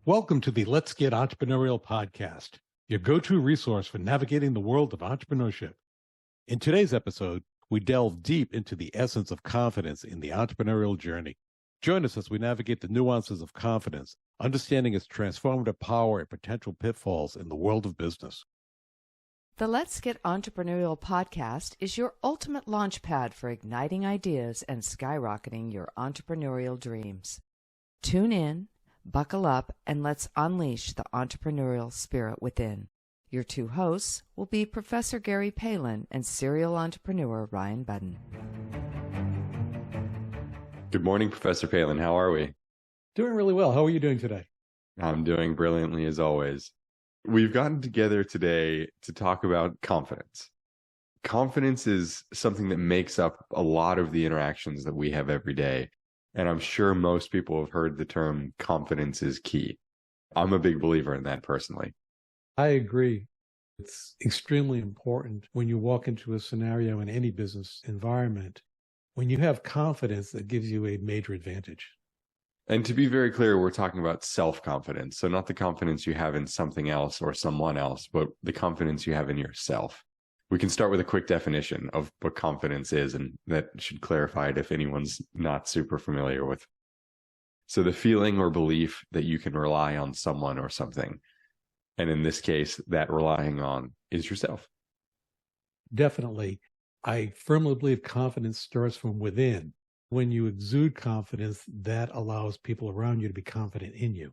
Welcome to the Let's Get Entrepreneurial podcast, your go-to resource for navigating the world of entrepreneurship. In today's episode, we delve deep into the essence of confidence in the entrepreneurial journey. Join us as we navigate the nuances of confidence, understanding its transformative power and potential pitfalls in the world of business. The Let's Get Entrepreneurial podcast is your ultimate launchpad for igniting ideas and skyrocketing your entrepreneurial dreams. Tune in, buckle up, and let's unleash the entrepreneurial spirit within. Your two hosts will be Professor Gary Palin and serial entrepreneur Ryan Budden. Good morning, Professor Palin. How are we? Doing really well. How are you doing today? I'm doing brilliantly as always. We've gotten together today to talk about confidence. Confidence is something that makes up a lot of the interactions that we have every day. And I'm sure most people have heard the term confidence is key. I'm a big believer in that personally. I agree. It's extremely important when you walk into a scenario in any business environment. When you have confidence, that gives you a major advantage. And to be very clear, we're talking about self-confidence. So not the confidence you have in something else or someone else, but the confidence you have in yourself. We can start with a quick definition of what confidence is, and that should clarify it if anyone's not super familiar with. So the feeling or belief that you can rely on someone or something. And in this case, that relying on is yourself. Definitely. I firmly believe confidence starts from within. When you exude confidence, that allows people around you to be confident in you.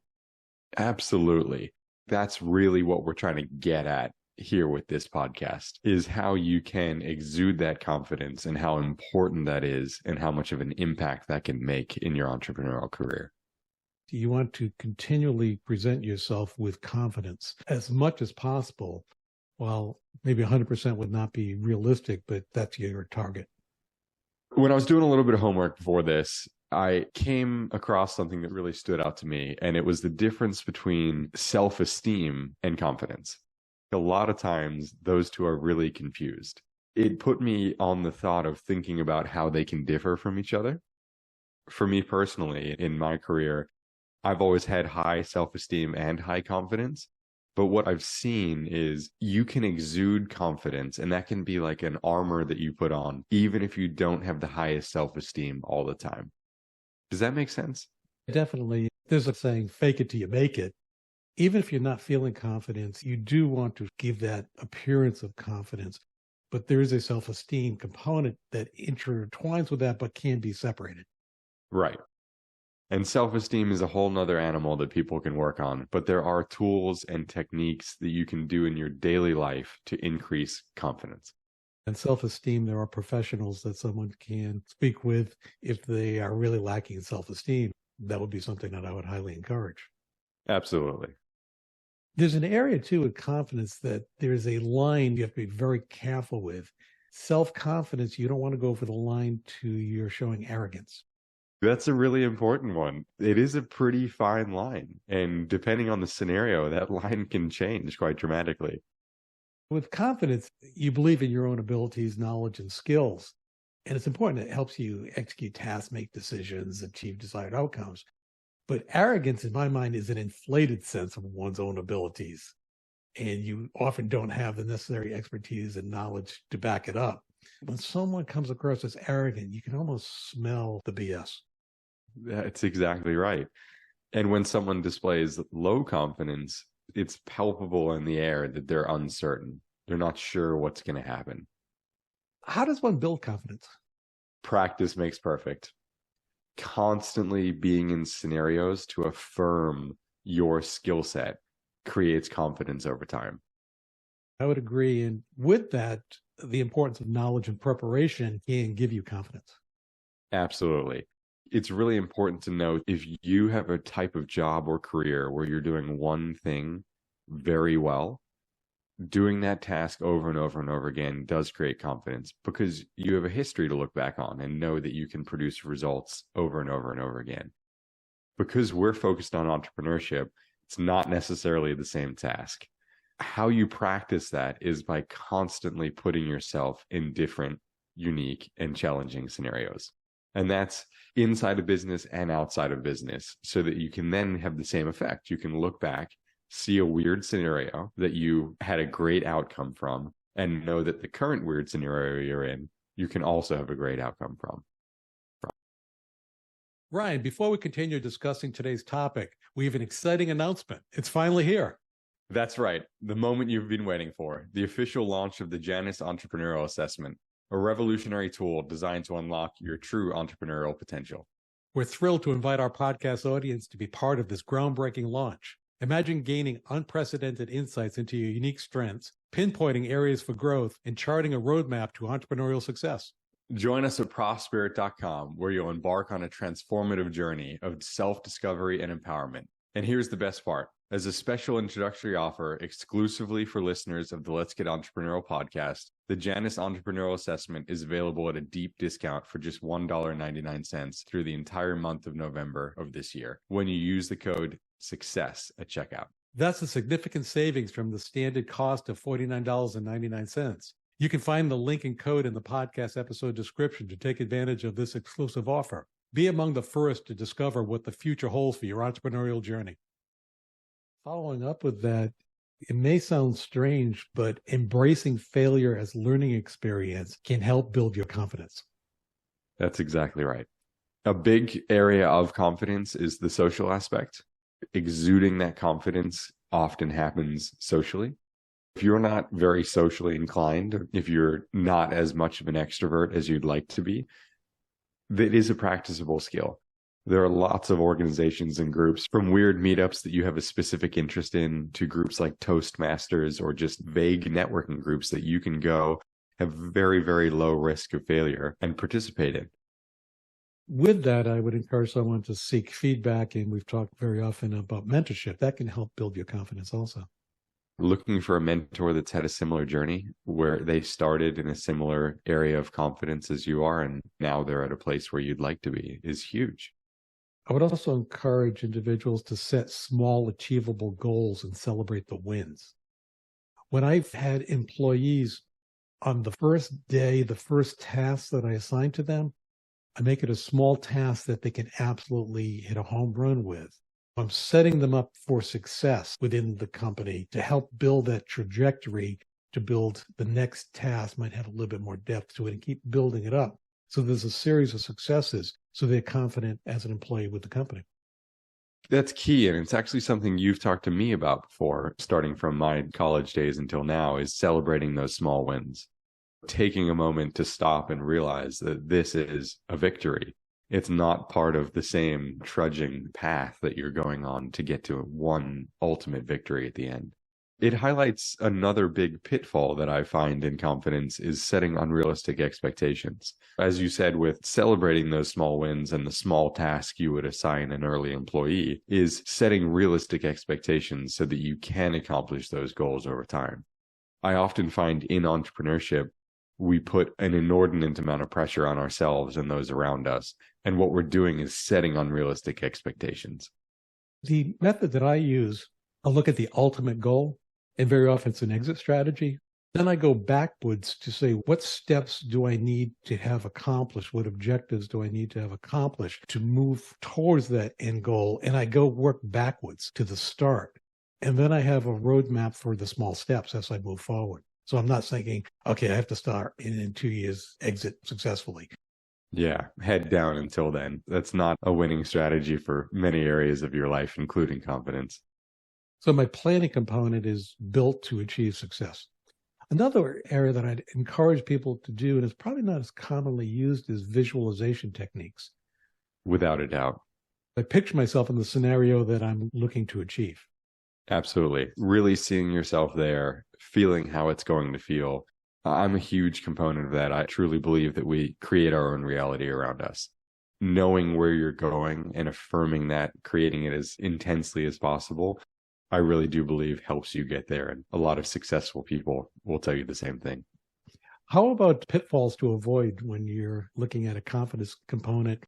Absolutely. That's really what we're trying to get at here with this podcast, is how you can exude that confidence and how important that is and how much of an impact that can make in your entrepreneurial career. You want to continually present yourself with confidence as much as possible. While maybe 100% would not be realistic, but that's your target. When I was doing a little bit of homework before this, I came across something that really stood out to me, and it was the difference between self-esteem and confidence. A lot of times, those two are really confused. It put me on the thought of thinking about how they can differ from each other. For me personally, in my career, I've always had high self-esteem and high confidence. But what I've seen is you can exude confidence, and that can be like an armor that you put on, even if you don't have the highest self-esteem all the time. Does that make sense? Definitely. There's a saying, fake it till you make it. Even if you're not feeling confidence, you do want to give that appearance of confidence. But there is a self-esteem component that intertwines with that, but can be separated. Right. And self-esteem is a whole nother animal that people can work on. But there are tools and techniques that you can do in your daily life to increase confidence. And self-esteem, there are professionals that someone can speak with if they are really lacking in self-esteem. That would be something that I would highly encourage. Absolutely. There's an area, too, of confidence that there's a line you have to be very careful with. Self-confidence, you don't want to go over the line to you're showing arrogance. That's a really important one. It is a pretty fine line. And depending on the scenario, that line can change quite dramatically. With confidence, you believe in your own abilities, knowledge, and skills. And it's important. It helps you execute tasks, make decisions, achieve desired outcomes. But arrogance, in my mind, is an inflated sense of one's own abilities. And you often don't have the necessary expertise and knowledge to back it up. When someone comes across as arrogant, you can almost smell the BS. That's exactly right. And when someone displays low confidence, it's palpable in the air that they're uncertain. They're not sure what's going to happen. How does one build confidence? Practice makes perfect. Constantly being in scenarios to affirm your skill set creates confidence over time. I would agree. And with that, the importance of knowledge and preparation can give you confidence. Absolutely. It's really important to know if you have a type of job or career where you're doing one thing very well, doing that task over and over and over again does create confidence because you have a history to look back on and know that you can produce results over and over and over again. Because we're focused on entrepreneurship, it's not necessarily the same task. How you practice that is by constantly putting yourself in different, unique, and challenging scenarios. And that's inside of business and outside of business, so that you can then have the same effect. You can look back, see a weird scenario that you had a great outcome from, and know that the current weird scenario you're in, you can also have a great outcome from. Ryan, before we continue discussing today's topic, we have an exciting announcement. It's finally here. That's right. The moment you've been waiting for, the official launch of the Janus Entrepreneurial Assessment, a revolutionary tool designed to unlock your true entrepreneurial potential. We're thrilled to invite our podcast audience to be part of this groundbreaking launch. Imagine gaining unprecedented insights into your unique strengths, pinpointing areas for growth, and charting a roadmap to entrepreneurial success. Join us at ProfSpirit.com, where you'll embark on a transformative journey of self-discovery and empowerment. And here's the best part. As a special introductory offer exclusively for listeners of the Let's Get Entrepreneurial podcast, the Janus Entrepreneurial Assessment is available at a deep discount for just $1.99 through the entire month of November of this year when you use the code SUCCESS at checkout. That's a significant savings from the standard cost of $49.99. You can find the link and code in the podcast episode description to take advantage of this exclusive offer. Be among the first to discover what the future holds for your entrepreneurial journey. Following up with that, it may sound strange, but embracing failure as learning experience can help build your confidence. That's exactly right. A big area of confidence is the social aspect. Exuding that confidence often happens socially. If you're not very socially inclined, or if you're not as much of an extrovert as you'd like to be, that is a practicable skill. There are lots of organizations and groups, from weird meetups that you have a specific interest in to groups like Toastmasters or just vague networking groups that you can go, have very, very low risk of failure, and participate in. With that, I would encourage someone to seek feedback, and we've talked very often about mentorship. That can help build your confidence also. Looking for a mentor that's had a similar journey, where they started in a similar area of confidence as you are, and now they're at a place where you'd like to be, is huge. I would also encourage individuals to set small, achievable goals and celebrate the wins. When I've had employees on the first day, the first task that I assign to them, I make it a small task that they can absolutely hit a home run with. I'm setting them up for success within the company to help build that trajectory to build the next task, might have a little bit more depth to it, and keep building it up. So there's a series of successes, so they're confident as an employee with the company. That's key. And it's actually something you've talked to me about before, starting from my college days until now, is celebrating those small wins. Taking a moment to stop and realize that this is a victory. It's not part of the same trudging path that you're going on to get to one ultimate victory at the end. It highlights another big pitfall that I find in confidence is setting unrealistic expectations. As you said, with celebrating those small wins and the small task you would assign an early employee, is setting realistic expectations so that you can accomplish those goals over time. I often find in entrepreneurship, we put an inordinate amount of pressure on ourselves and those around us. And what we're doing is setting unrealistic expectations. The method that I use, I'll look at the ultimate goal, and very often it's an exit strategy. Then I go backwards to say, what steps do I need to have accomplished? What objectives do I need to have accomplished to move towards that end goal? And I go work backwards to the start. And then I have a roadmap for the small steps as I move forward. So I'm not thinking, okay, I have to start and in 2 years exit successfully. Yeah, head down until then. That's not a winning strategy for many areas of your life, including confidence. So my planning component is built to achieve success. Another area that I'd encourage people to do, and it's probably not as commonly used, is visualization techniques. Without a doubt. I picture myself in the scenario that I'm looking to achieve. Absolutely. Really seeing yourself there, feeling how it's going to feel. I'm a huge component of that. I truly believe that we create our own reality around us. Knowing where you're going and affirming that, creating it as intensely as possible, I really do believe helps you get there. And a lot of successful people will tell you the same thing. How about pitfalls to avoid when you're looking at a confidence component,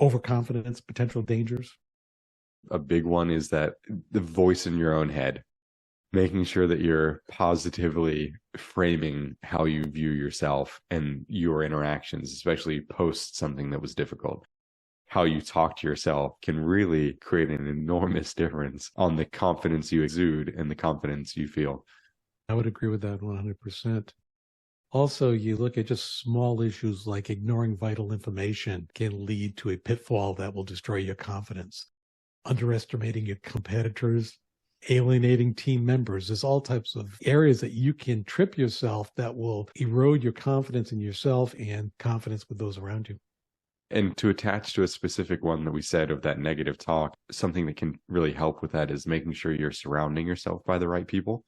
overconfidence, potential dangers? A big one is that the voice in your own head. making sure that you're positively framing how you view yourself and your interactions, especially post something that was difficult. How you talk to yourself can really create an enormous difference on the confidence you exude and the confidence you feel. I would agree with that 100%. Also, you look at just small issues like ignoring vital information can lead to a pitfall that will destroy your confidence. Underestimating your competitors, alienating team members. There's all types of areas that you can trip yourself that will erode your confidence in yourself and confidence with those around you. And to attach to a specific one that we said of that negative talk, something that can really help with that is making sure you're surrounding yourself by the right people.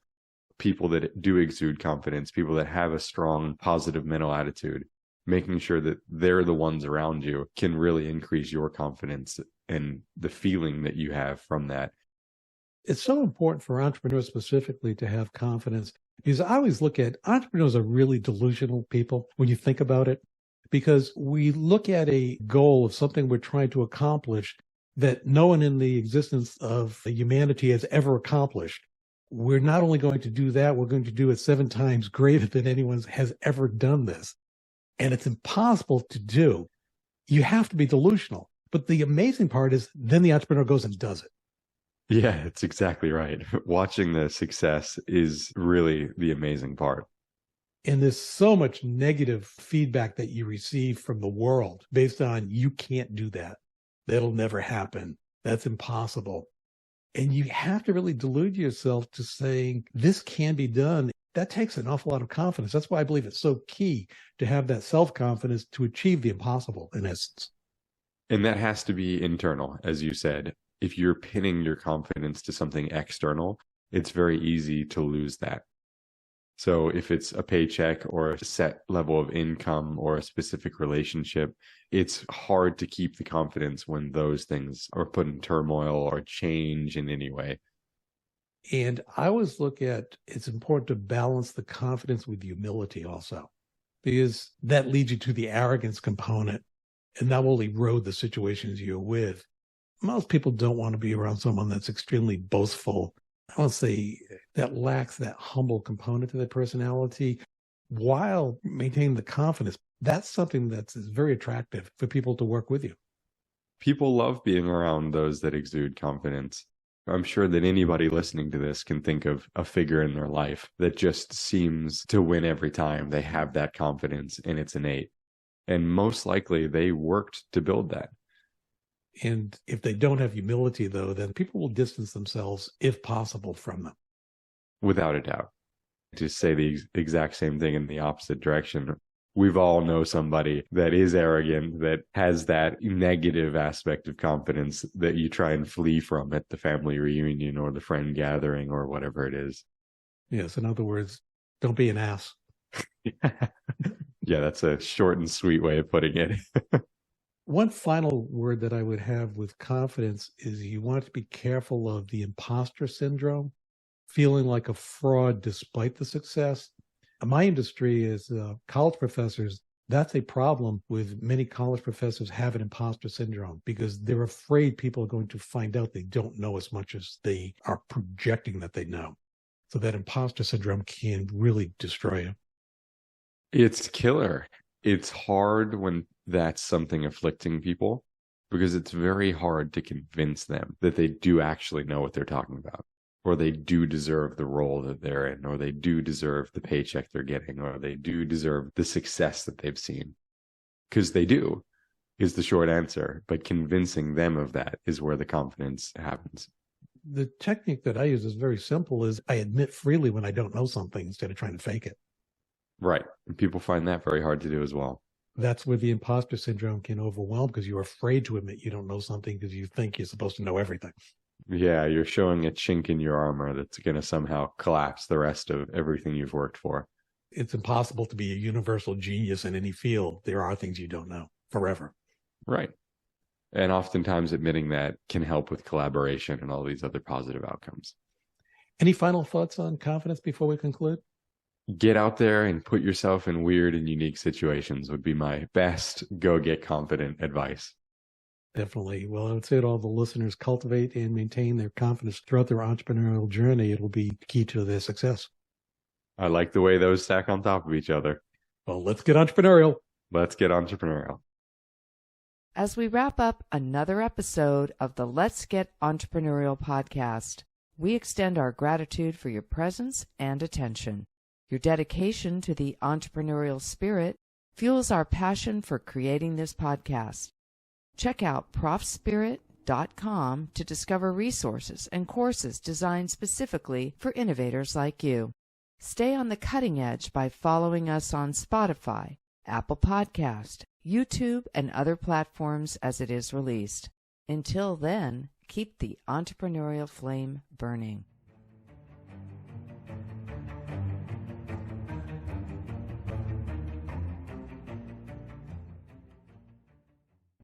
People that do exude confidence, people that have a strong, positive mental attitude, making sure that they're the ones around you can really increase your confidence and the feeling that you have from that. It's so important for entrepreneurs specifically to have confidence, because I always look at entrepreneurs are really delusional people when you think about it, because we look at a goal of something we're trying to accomplish that no one in the existence of humanity has ever accomplished. We're not only going to do that, we're going to do it 7 times greater than anyone has ever done this. And it's impossible to do. You have to be delusional. But the amazing part is then the entrepreneur goes and does it. Yeah, it's exactly right. Watching the success is really the amazing part. And there's so much negative feedback that you receive from the world based on you can't do that. That'll never happen. That's impossible. And you have to really delude yourself to saying this can be done. That takes an awful lot of confidence. That's why I believe it's so key to have that self-confidence to achieve the impossible, in essence. And that has to be internal, as you said. If you're pinning your confidence to something external, it's very easy to lose that. So if it's a paycheck or a set level of income or a specific relationship, it's hard to keep the confidence when those things are put in turmoil or change in any way. And I always look at it's important to balance the confidence with humility also, because that leads you to the arrogance component, and that will erode the situations you're with. Most people don't want to be around someone that's extremely boastful. I want to say that lacks that humble component to their personality while maintaining the confidence. That's something that's very attractive for people to work with you. People love being around those that exude confidence. I'm sure that anybody listening to this can think of a figure in their life that just seems to win every time. They have that confidence and it's innate. And most likely they worked to build that. And if they don't have humility, though, then people will distance themselves, if possible, from them. Without a doubt. To say the exact same thing in the opposite direction, we've all know somebody that is arrogant, that has that negative aspect of confidence that you try and flee from at the family reunion or the friend gathering or whatever it is. Yes, in other words, don't be an ass. Yeah, that's a short and sweet way of putting it. One final word that I would have with confidence is you want to be careful of the imposter syndrome, feeling like a fraud despite the success. My industry is college professors. That's a problem with many college professors have an imposter syndrome because they're afraid people are going to find out they don't know as much as they are projecting that they know. So that imposter syndrome can really destroy you. It's killer. It's hard when that's something afflicting people because it's very hard to convince them that they do actually know what they're talking about, or they do deserve the role that they're in, or they do deserve the paycheck they're getting, or they do deserve the success that they've seen. Because they do, is the short answer. But convincing them of that is where the confidence happens. The technique that I use is very simple, is I admit freely when I don't know something instead of trying to fake it. Right. And people find that very hard to do as well. That's where the imposter syndrome can overwhelm because you're afraid to admit you don't know something because you think you're supposed to know everything. Yeah, you're showing a chink in your armor that's going to somehow collapse the rest of everything you've worked for. It's impossible to be a universal genius in any field. There are things you don't know forever. Right. And oftentimes admitting that can help with collaboration and all these other positive outcomes. Any final thoughts on confidence before we conclude? Get out there and put yourself in weird and unique situations would be my best go get confident advice. Definitely. Well, I would say to all the listeners, cultivate and maintain their confidence throughout their entrepreneurial journey. It'll be key to their success. I like the way those stack on top of each other. Well, let's get entrepreneurial. Let's get entrepreneurial. As we wrap up another episode of the Let's Get Entrepreneurial podcast, we extend our gratitude for your presence and attention. Your dedication to the entrepreneurial spirit fuels our passion for creating this podcast. Check out ProfSpirit.com to discover resources and courses designed specifically for innovators like you. Stay on the cutting edge by following us on Spotify, Apple Podcast, YouTube, and other platforms as it is released. Until then, keep the entrepreneurial flame burning.